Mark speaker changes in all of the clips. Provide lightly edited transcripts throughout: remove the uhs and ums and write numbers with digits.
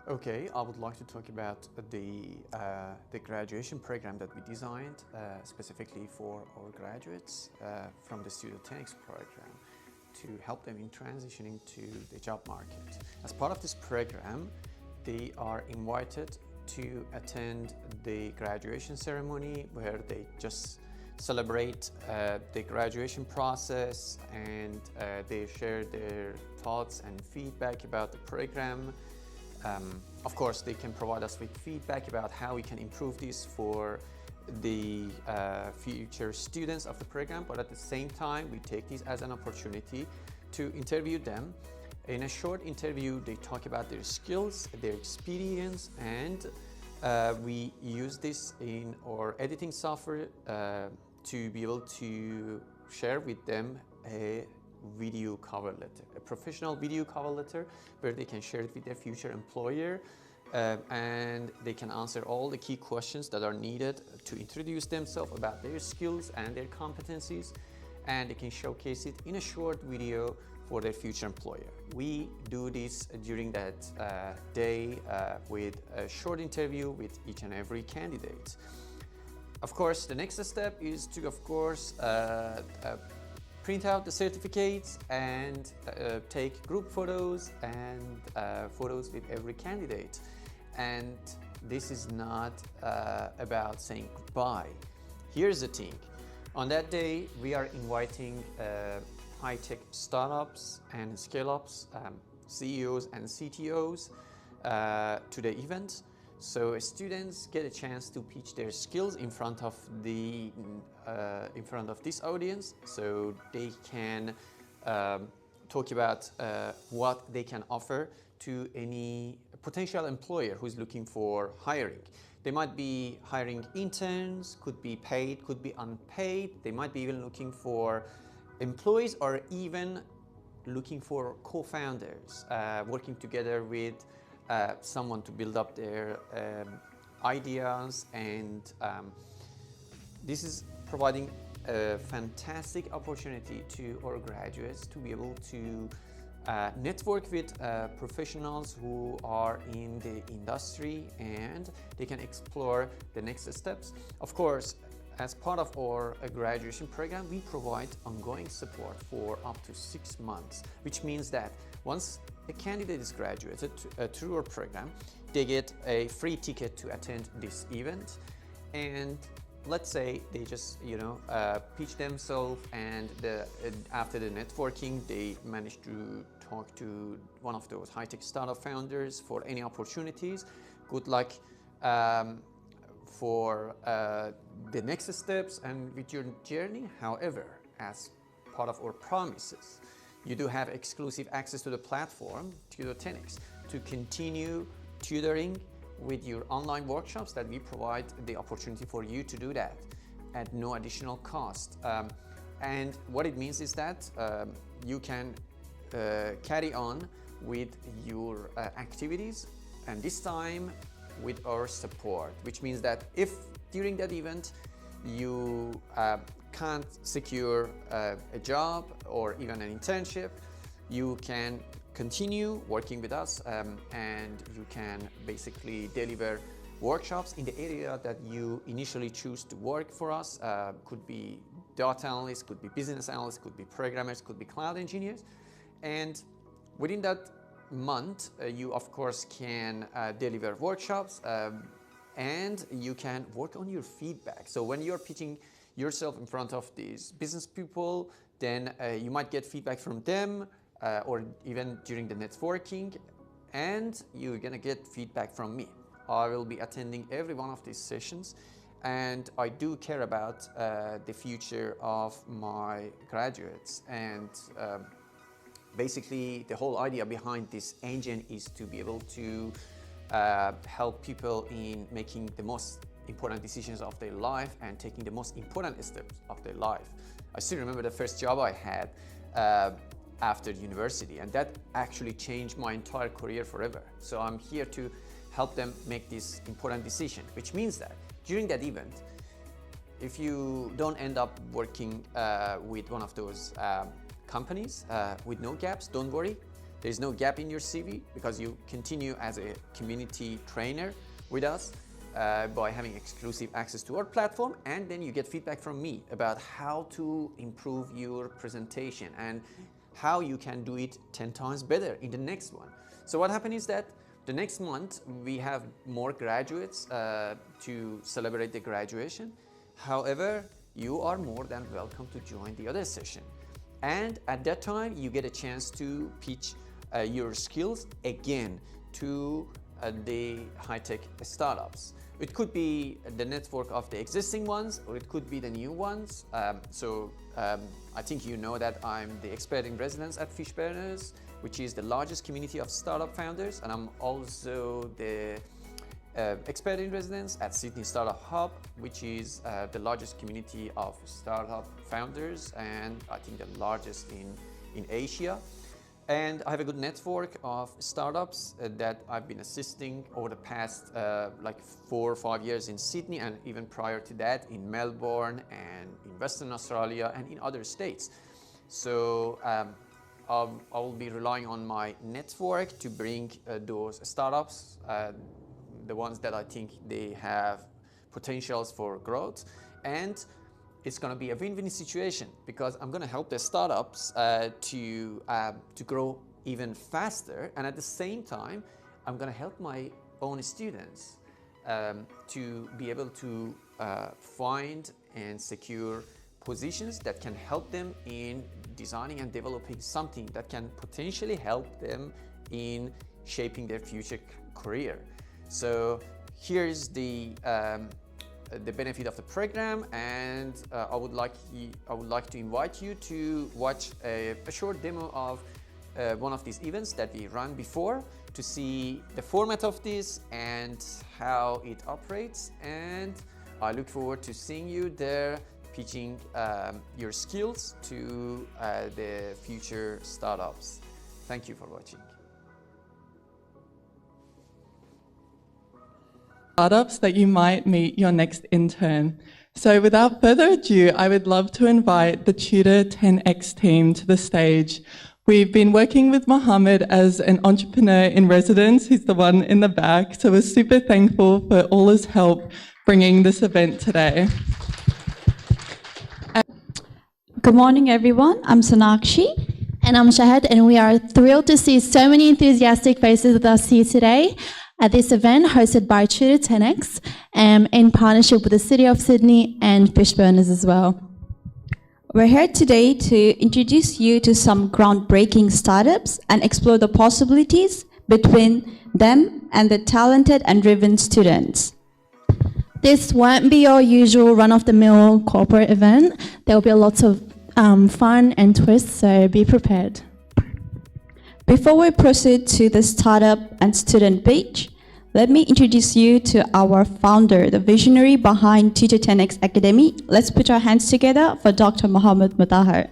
Speaker 1: Okay, I would like to talk about the graduation program that we designed specifically for our graduates from the Tutor10x program to help them in transitioning to the job market. As part of this program, they are invited to attend the graduation ceremony where they just celebrate the graduation process and they share their thoughts and feedback about the program. Of course, they can provide us with feedback about how we can improve this for the future students of the program, but at the same time, we take this as an opportunity to interview them. In a short interview, they talk about their skills, their experience, and we use this in our editing software to be able to share with them a video cover letter, a professional video cover letter where they can share it with their future employer and they can answer all the key questions that are needed to introduce themselves about their skills and their competencies, and they can showcase it in a short video for their future employer. We do this during that day with a short interview with each and every candidate. Of course, the next step is to, of course, print out the certificates and take group photos and photos with every candidate. And this is not about saying goodbye. Here's the thing. On that day, we are inviting high-tech startups and scale-ups, CEOs and CTOs to the event. So students get a chance to pitch their skills in front of this audience, so they can talk about what they can offer to any potential employer who is looking for hiring. They might be hiring interns, could be paid, could be unpaid. They might be even looking for employees or even looking for co-founders, working together with someone to build up their ideas, and this is providing a fantastic opportunity to our graduates to be able to network with professionals who are in the industry, and they can explore the next steps. Of course, as part of our graduation program, we provide ongoing support for up to 6 months, which means that once a candidate is graduated through our program, they get a free ticket to attend this event. And let's say they just, pitch themselves, and after the networking, they manage to talk to one of those high-tech startup founders for any opportunities. Good luck for the next steps and with your journey. However, as part of our promises, you do have exclusive access to the platform, Tutor10x, to continue tutoring with your online workshops that we provide the opportunity for you to do that at no additional cost. And what it means is that you can carry on with your activities, and this time with our support, which means that if during that event you can't secure a job or even an internship, you can continue working with us and you can basically deliver workshops in the area that you initially choose to work for us. Could be data analysts, could be business analysts, could be programmers, could be cloud engineers. And within that month, you of course can deliver workshops and you can work on your feedback. So when you're pitching yourself in front of these business people, then you might get feedback from them or even during the networking, and you're gonna get feedback from me. I will be attending every one of these sessions, and I do care about the future of my graduates. And basically, the whole idea behind this engine is to be able to help people in making the most important decisions of their life and taking the most important steps of their life. I still remember the first job I had after university, and that actually changed my entire career forever. So I'm here to help them make this important decision, which means that during that event, if you don't end up working with one of those companies with no gaps, don't worry. There's no gap in your CV because you continue as a community trainer with us by having exclusive access to our platform, and then you get feedback from me about how to improve your presentation and how you can do it 10 times better in the next one. So what happened is that the next month we have more graduates to celebrate the graduation. However, you are more than welcome to join the other session. And at that time, you get a chance to pitch your skills again to the high-tech startups. It could be the network of the existing ones, or it could be the new ones. I think you know that I'm the expert in residence at Fishburners, which is the largest community of startup founders, and I'm also the expert in residence at Sydney Startup Hub, which is the largest community of startup founders, and I think the largest in Asia. And I have a good network of startups that I've been assisting over the past like 4 or 5 years in Sydney, and even prior to that in Melbourne and in Western Australia and in other states. So I will be relying on my network to bring those startups, the ones that I think they have potentials for growth, and it's going to be a win-win situation because I'm going to help the startups to grow even faster, and at the same time I'm going to help my own students to be able to find and secure positions that can help them in designing and developing something that can potentially help them in shaping their future career. So here's the benefit of the program, and I would like to invite you to watch a short demo of one of these events that we ran before to see the format of this and how it operates. And I look forward to seeing you there pitching your skills to the future startups. Thank you for watching.
Speaker 2: Startups that you might meet your next intern. So without further ado, I would love to invite the Tutor10x team to the stage. We've been working with Mohammed as an entrepreneur in residence. He's the one in the back. So we're super thankful for all his help bringing this event today.
Speaker 3: Good morning, everyone. I'm Sonakshi.
Speaker 4: And I'm Shahad, and we are thrilled to see so many enthusiastic faces with us here today at this event hosted by Tutor10x in partnership with the City of Sydney and Fishburners as well.
Speaker 3: We're here today to introduce you to some groundbreaking startups and explore the possibilities between them and the talented and driven students.
Speaker 4: This won't be your usual run-of-the-mill corporate event. There will be lots of fun and twists, so be prepared.
Speaker 3: Before we proceed to the startup and student pitch, let me introduce you to our founder, the visionary behind Tutor10x Academy. Let's put our hands together for Dr. Mohammed Mutahar.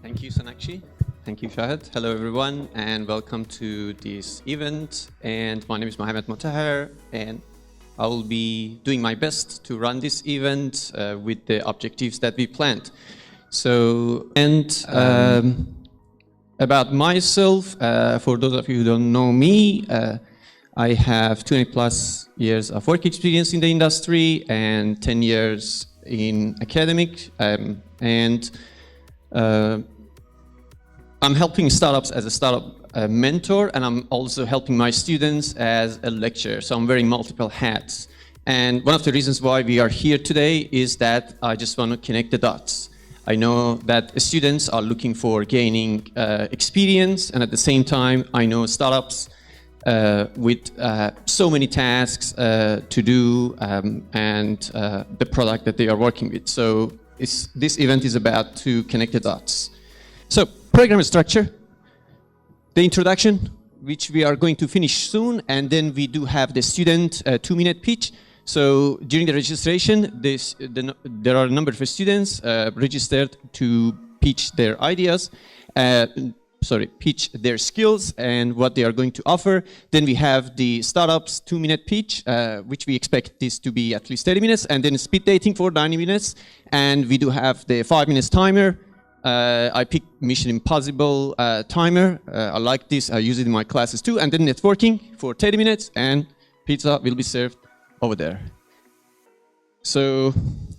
Speaker 5: Thank you, Sonakshi. Thank you, Shahad. Hello, everyone, and welcome to this event. And my name is Mohammed Mutahar, and I will be doing my best to run this event with the objectives that we planned. So, about myself, for those of you who don't know me, I have 20+ years of work experience in the industry and 10 years in academic, and I'm helping startups as a startup mentor, and I'm also helping my students as a lecturer, so I'm wearing multiple hats. And one of the reasons why we are here today is that I just want to connect the dots. I know that students are looking for gaining experience, and at the same time, I know startups with so many tasks to do and the product that they are working with. So this event is about to connect the dots. So program structure. The introduction, which we are going to finish soon, and then we do have the student 2-minute pitch. So during the registration, there are a number of students registered to pitch their ideas. pitch their skills and what they are going to offer. Then we have the startups 2-minute pitch, which we expect this to be at least 30 minutes, and then speed dating for 90 minutes. And we do have the 5 minutes timer. I pick Mission Impossible timer. I like this. I use it in my classes too. And then networking for 30 minutes, and pizza will be served over there. So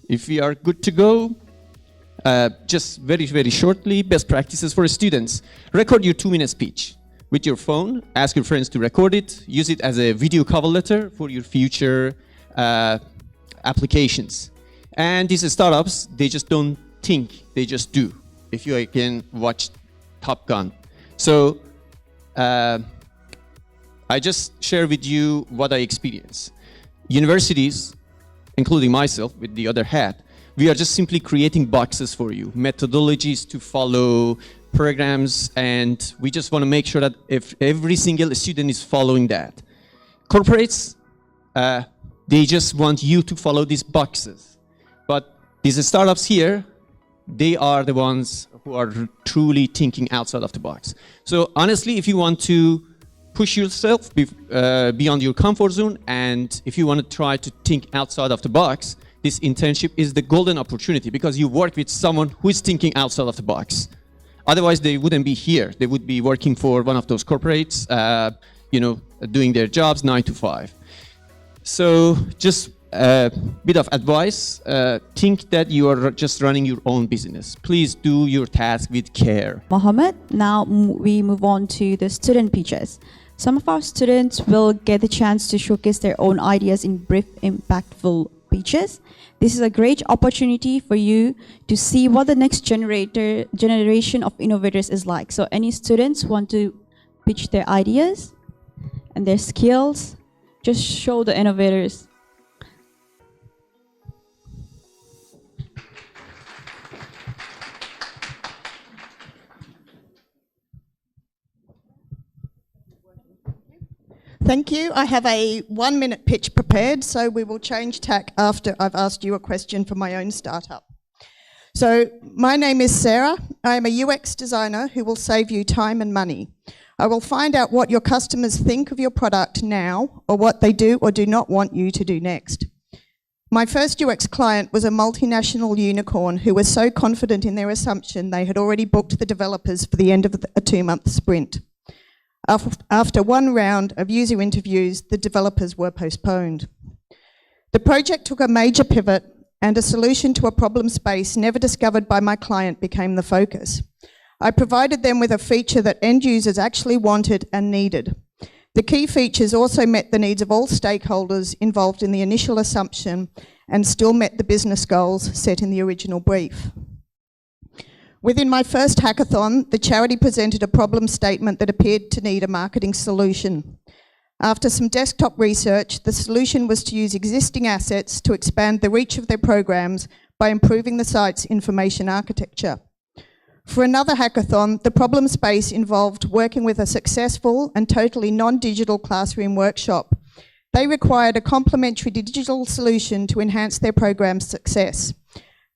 Speaker 5: if we are good to go, just very, very shortly, best practices for students. Record your 2-minute speech with your phone. Ask your friends to record it. Use it as a video cover letter for your future applications. And these startups, they just don't think, they just do. If you can watch Top Gun. So I just share with you what I experience. Universities, including myself with the other hat, we are just simply creating boxes for you, methodologies to follow, programs, and we just want to make sure that if every single student is following that. Corporates, they just want you to follow these boxes. But these startups here, they are the ones who are truly thinking outside of the box. So honestly, if you want to push yourself beyond your comfort zone, and if you want to try to think outside of the box, this internship is the golden opportunity, because you work with someone who is thinking outside of the box. Otherwise, they wouldn't be here. They would be working for one of those corporates, doing their jobs 9 to 5. So just a bit of advice, think that you are just running your own business. Please do your task with care.
Speaker 3: Mohammed, now we move on to the student pitches. Some of our students will get the chance to showcase their own ideas in brief, impactful pitches. This is a great opportunity for you to see what the next generation of innovators is like. So any students want to pitch their ideas and their skills, just show the innovators.
Speaker 6: Thank you. I have a 1-minute pitch prepared, so we will change tack after I've asked you a question for my own startup. So my name is Sarah. I am a UX designer who will save you time and money. I will find out what your customers think of your product now, or what they do or do not want you to do next. My first UX client was a multinational unicorn who was so confident in their assumption they had already booked the developers for the end of a 2-month sprint. After one round of user interviews, the developers were postponed. The project took a major pivot, and a solution to a problem space never discovered by my client became the focus. I provided them with a feature that end users actually wanted and needed. The key features also met the needs of all stakeholders involved in the initial assumption and still met the business goals set in the original brief. Within my first hackathon, the charity presented a problem statement that appeared to need a marketing solution. After some desktop research, the solution was to use existing assets to expand the reach of their programs by improving the site's information architecture. For another hackathon, the problem space involved working with a successful and totally non-digital classroom workshop. They required a complementary digital solution to enhance their program's success.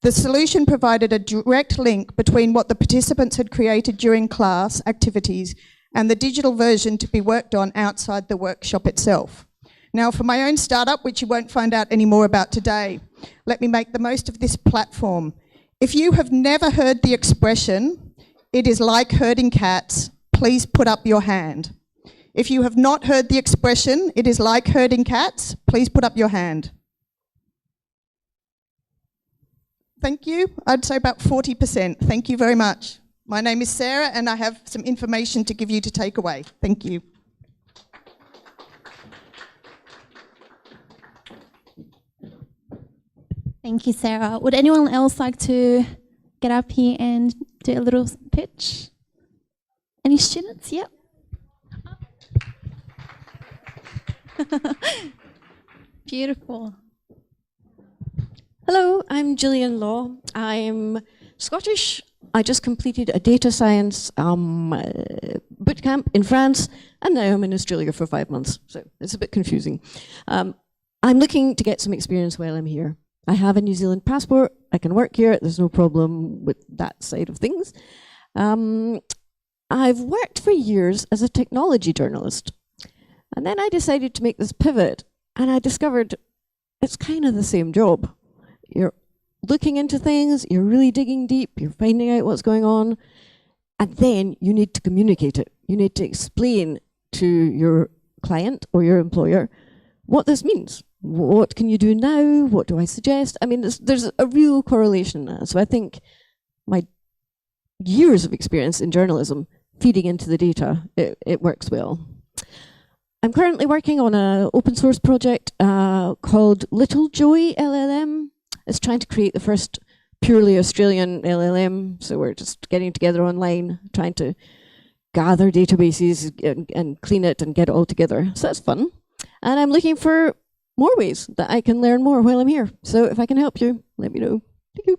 Speaker 6: The solution provided a direct link between what the participants had created during class activities and the digital version to be worked on outside the workshop itself. Now, for my own startup, which you won't find out any more about today, let me make the most of this platform. If you have never heard the expression, "It is like herding cats," please put up your hand. If you have not heard the expression, "It is like herding cats," please put up your hand. Thank you. I'd say about 40%. Thank you very much. My name is Sarah, and I have some information to give you to take away. Thank you.
Speaker 4: Thank you, Sarah. Would anyone else like to get up here and do a little pitch? Any students? Yep. Beautiful.
Speaker 7: Hello, I'm Gillian Law. I'm Scottish. I just completed a data science bootcamp in France, and now I'm in Australia for 5 months, so it's a bit confusing. I'm looking to get some experience while I'm here. I have a New Zealand passport. I can work here. There's no problem with that side of things. I've worked for years as a technology journalist. And then I decided to make this pivot, and I discovered it's kind of the same job. You're looking into things, you're really digging deep, you're finding out what's going on, and then you need to communicate it. You need to explain to your client or your employer what this means. What can you do now? What do I suggest? I mean, there's a real correlation there. So I think my years of experience in journalism feeding into the data, it works well. I'm currently working on an open source project called Little Joey LLM. It's trying to create the first purely Australian LLM. So we're just getting together online, trying to gather databases and clean it and get it all together. So that's fun. And I'm looking for more ways that I can learn more while I'm here. So if I can help you, let me know. Thank you.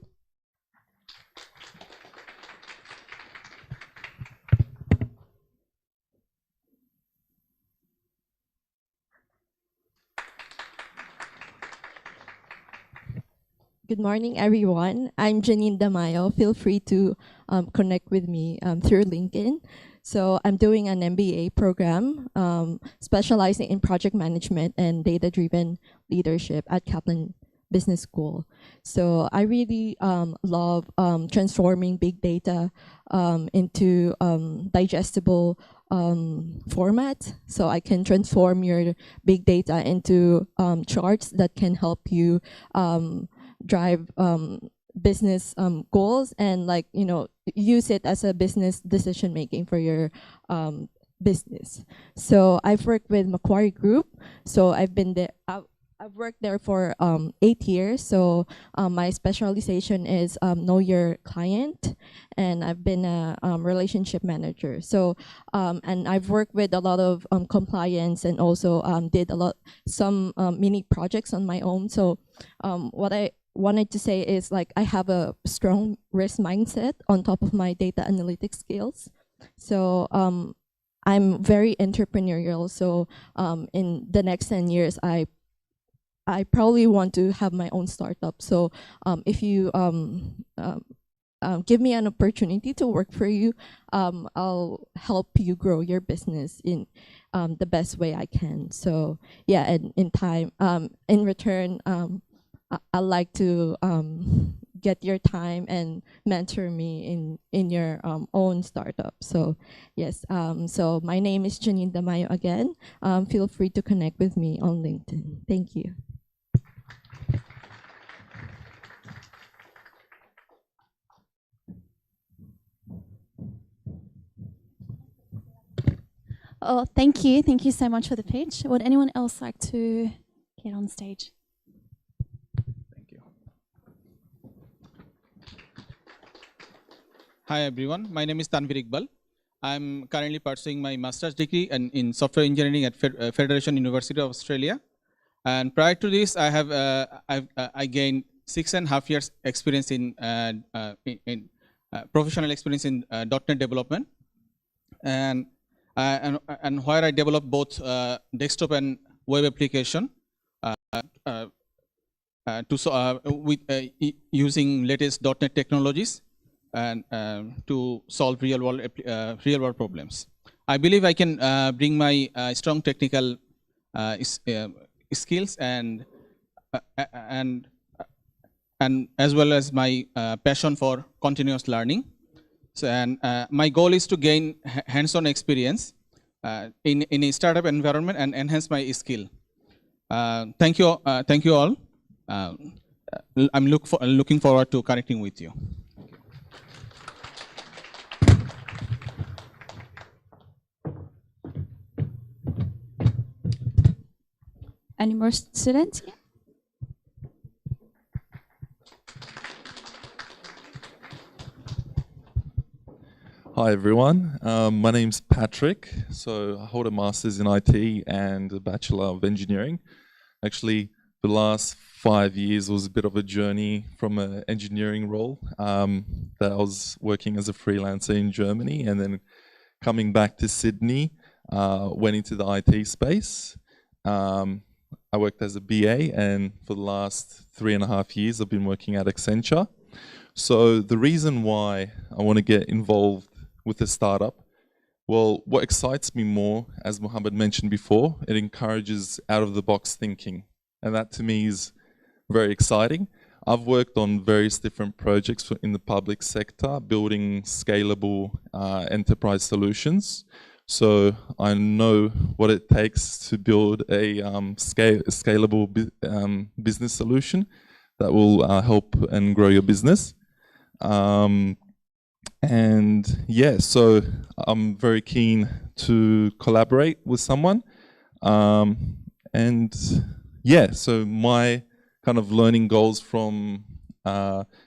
Speaker 8: Good morning, everyone. I'm Janine Damayo. Feel free to connect with me through LinkedIn. So I'm doing an MBA program specializing in project management and data-driven leadership at Kaplan Business School. So I really love transforming big data into digestible format. So I can transform your big data into charts that can help you drive business goals and use it as a business decision making for your business. So I've worked with Macquarie Group. So I've been there. I've worked there for 8 years. So my specialization is know your client, and I've been a relationship manager. So and I've worked with a lot of compliance, and also did some mini projects on my own. So what I wanted to say is I have a strong risk mindset on top of my data analytics skills. So I'm very entrepreneurial. So in the next 10 years, I probably want to have my own startup. So if you give me an opportunity to work for you, I'll help you grow your business in the best way I can. So yeah, and in return, I like to get your time and mentor me in your own startup. So yes, so my name is Janine Damayo again. Feel free to connect with me on LinkedIn. Thank you.
Speaker 4: Oh, thank you. Thank you so much for the pitch. Would anyone else like to get on stage?
Speaker 9: Thank you. Hi everyone, my name is Tanvir Iqbal. I'm currently pursuing my master's degree in software engineering at Federation University of Australia. And prior to this, I gained 6.5 years experience in professional experience in .NET development, and where I developed both desktop and web application using latest .NET technologies and to solve real world problems. I believe I can bring my strong technical skills and as well as my passion for continuous learning. So, and my goal is to gain hands-on experience in a startup environment and enhance my skill. Thank you all. I'm looking forward to connecting with you.
Speaker 3: Any more students? Yeah.
Speaker 10: Hi everyone, my name's Patrick. So I hold a master's in IT and a Bachelor of Engineering. Actually, the last 5 years was a bit of a journey from an engineering role that I was working as a freelancer in Germany, and then coming back to Sydney, went into the IT space. I worked as a BA, and for the last 3.5 years I've been working at Accenture. So the reason why I want to get involved with a startup Well, what excites me more, as Mohammed mentioned before, it encourages out-of-the-box thinking. And that to me is very exciting. I've worked on various different projects in the public sector, building scalable enterprise solutions. So I know what it takes to build a scalable business solution that will help and grow your business. And yeah, so I'm very keen to collaborate with someone. And yeah, so my kind of learning goals from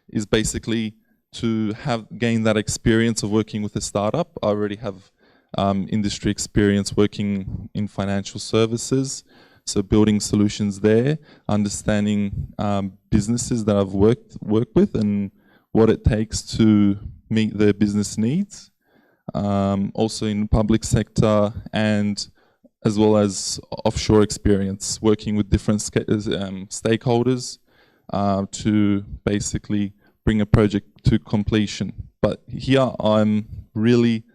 Speaker 10: is basically to gain that experience of working with a startup. I already have industry experience working in financial services, so building solutions there, understanding businesses that I've worked with and what it takes to meet their business needs. Also in public sector, and as well as offshore experience, working with different stakeholders to basically bring a project to completion. But here I'm really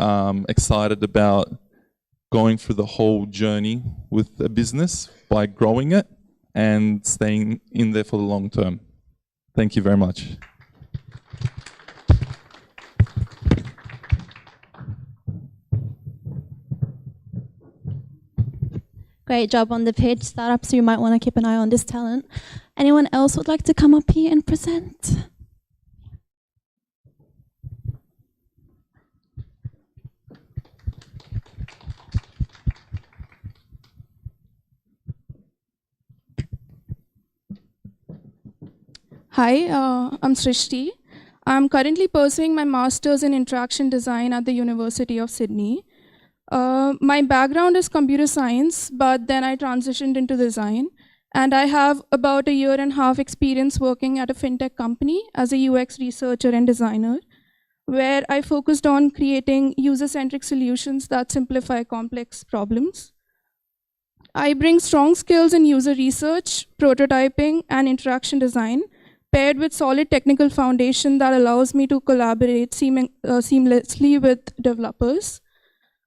Speaker 10: excited about going through the whole journey with a business by growing it and staying in there for the long term. Thank you very much.
Speaker 4: Great job on the pitch. Startups, you might want to keep an eye on this talent. Anyone else would like to come up here and present?
Speaker 11: Hi, I'm Srishti. I'm currently pursuing my master's in interaction design at the University of Sydney. My background is computer science, but then I transitioned into design. And I have about 1.5 years experience working at a fintech company as a UX researcher and designer, where I focused on creating user-centric solutions that simplify complex problems. I bring strong skills in user research, prototyping, and interaction design, paired with solid technical foundation that allows me to collaborate seamlessly with developers.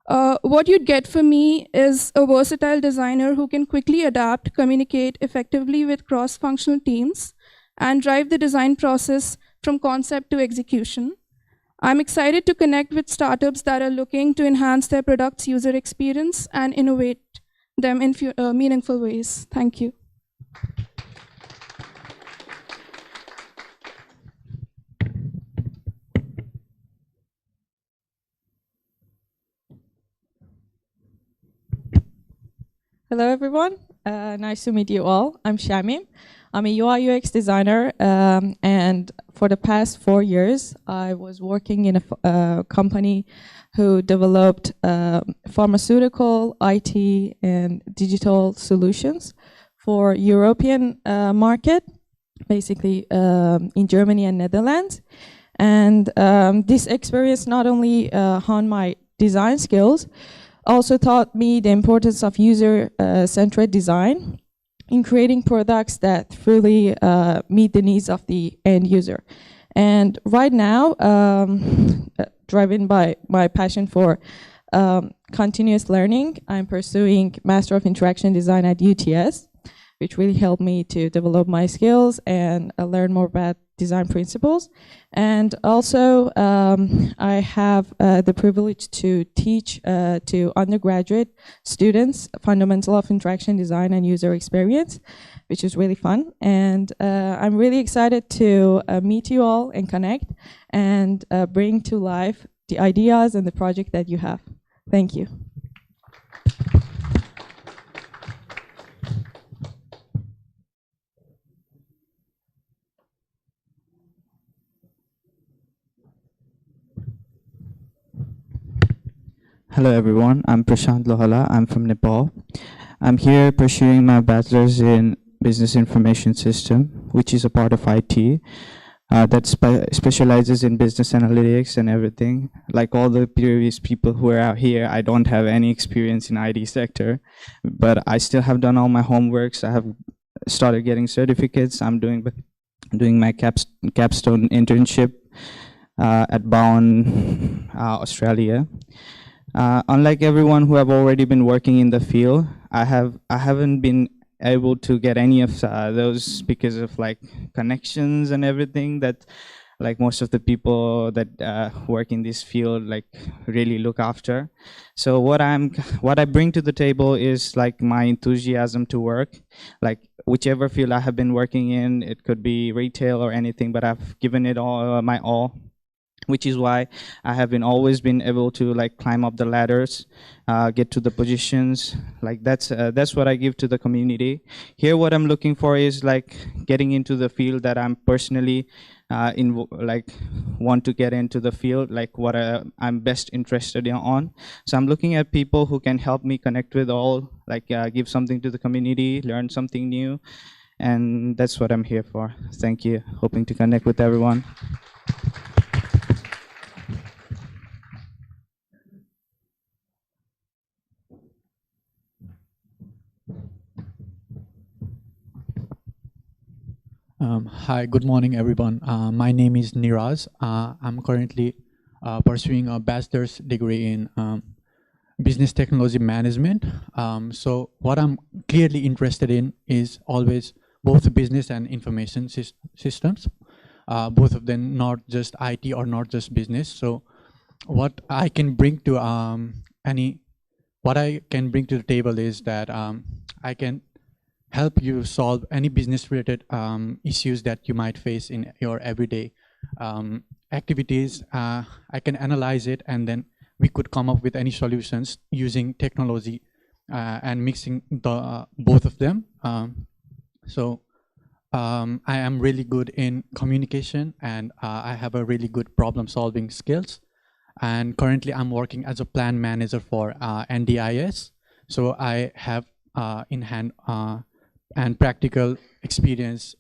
Speaker 11: What you'd get from me is a versatile designer who can quickly adapt, communicate effectively with cross-functional teams, and drive the design process from concept to execution. I'm excited to connect with startups that are looking to enhance their product's user experience and innovate them in meaningful ways. Thank you.
Speaker 12: Hello, everyone. Nice to meet you all. I'm Shamim. I'm a UI UX designer, and for the past 4 years, I was working in a company who developed pharmaceutical, IT, and digital solutions for European market, basically in Germany and Netherlands. And this experience not only honed my design skills, also taught me the importance of user-centered design in creating products that fully meet the needs of the end user. And right now, driven by my passion for continuous learning, I'm pursuing Master of Interaction Design at UTS, which really helped me to develop my skills and learn more about design principles. And also, I have the privilege to teach to undergraduate students fundamental of interaction design and user experience, which is really fun. And I'm really excited to meet you all and connect and bring to life the ideas and the project that you have. Thank you.
Speaker 13: Hello everyone, I'm Prashant Lohala, I'm from Nepal. I'm here pursuing my bachelor's in Business Information System, which is a part of IT that specializes in business analytics and everything. Like all the previous people who are out here, I don't have any experience in IT sector, but I still have done all my homeworks. I have started getting certificates. I'm doing my capstone internship at Bowen Australia. Unlike everyone who have already been working in the field, I haven't been able to get any of those because of like connections and everything that like most of the people that work in this field like really look after. So what I bring to the table is like my enthusiasm to work, like whichever field I have been working in. It could be retail or anything, but I've given it all my all, which is why I have always been able to like climb up the ladders, get to the positions. Like that's what I give to the community. Here, what I'm looking for is like getting into the field that I'm personally want to get into the field, like what I'm best interested on. So I'm looking at people who can help me connect with all, like give something to the community, learn something new, and that's what I'm here for. Thank you. Hoping to connect with everyone.
Speaker 14: Hi, good morning, everyone. My name is Niraj. I'm currently pursuing a bachelor's degree in business technology management. So what I'm clearly interested in is always both business and information systems, both of them, not just IT or not just business. So what I can bring to the table is that I can help you solve any business related issues that you might face in your everyday activities. I can analyze it, and then we could come up with any solutions using technology and mixing the both of them. I am really good in communication, and I have a really good problem solving skills. And currently I'm working as a plan manager for NDIS. So I have in hand and practical experience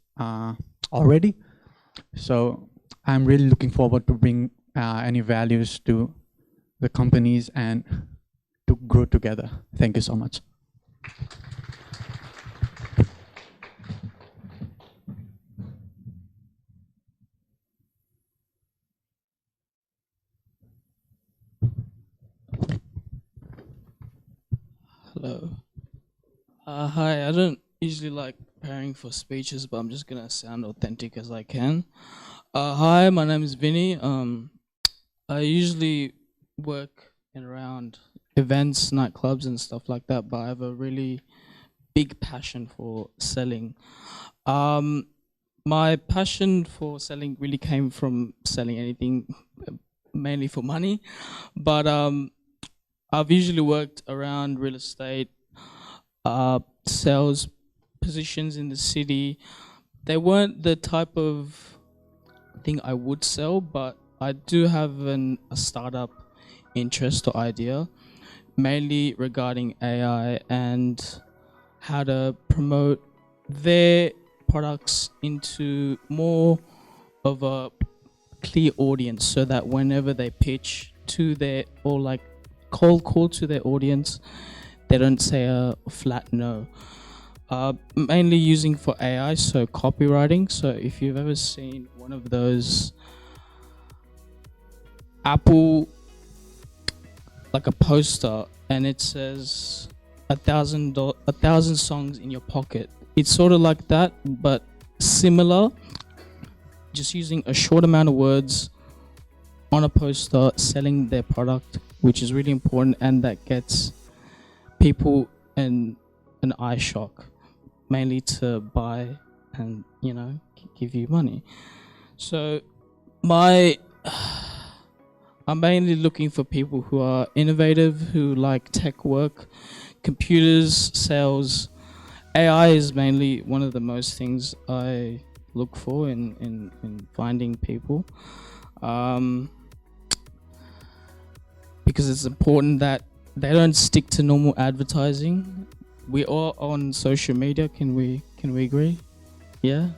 Speaker 14: already. So I'm really looking forward to bring any values to the companies and to grow together. Thank you so much.
Speaker 15: Hello. Hi, I don't usually like preparing for speeches, but I'm just gonna sound authentic as I can. Hi, my name is Vinny. I usually work in around events, nightclubs and stuff like that, but I have a really big passion for selling. My passion for selling really came from selling anything, mainly for money, but I've usually worked around real estate, sales positions in the city. They weren't the type of thing I would sell, but I do have a startup interest or idea, mainly regarding AI and how to promote their products into more of a clear audience, so that whenever they pitch to their, or like cold call to their audience, they don't say a flat no. Mainly using for AI, so copywriting. So if you've ever seen one of those Apple, like a poster, and it says 1,000 songs in your pocket, it's sort of like that, but similar, just using a short amount of words on a poster, selling their product, which is really important, and that gets people an eye shock, mainly to buy and, you know, give you money. So I'm mainly looking for people who are innovative, who like tech work, computers, sales. AI is mainly one of the most things I look for in finding people, because it's important that they don't stick to normal advertising. We are on social media. Can we agree? Yeah.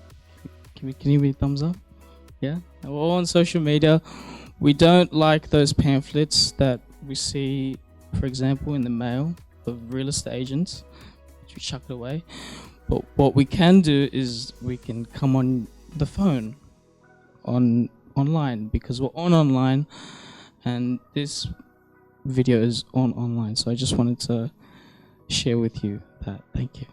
Speaker 15: Can you give me a thumbs up? Yeah. We're all on social media. We don't like those pamphlets that we see, for example, in the mail of real estate agents. We chuck it away. But what we can do is we can come on the phone, online, because we're online, and this video is online, so I just wanted to share with you that. Thank you.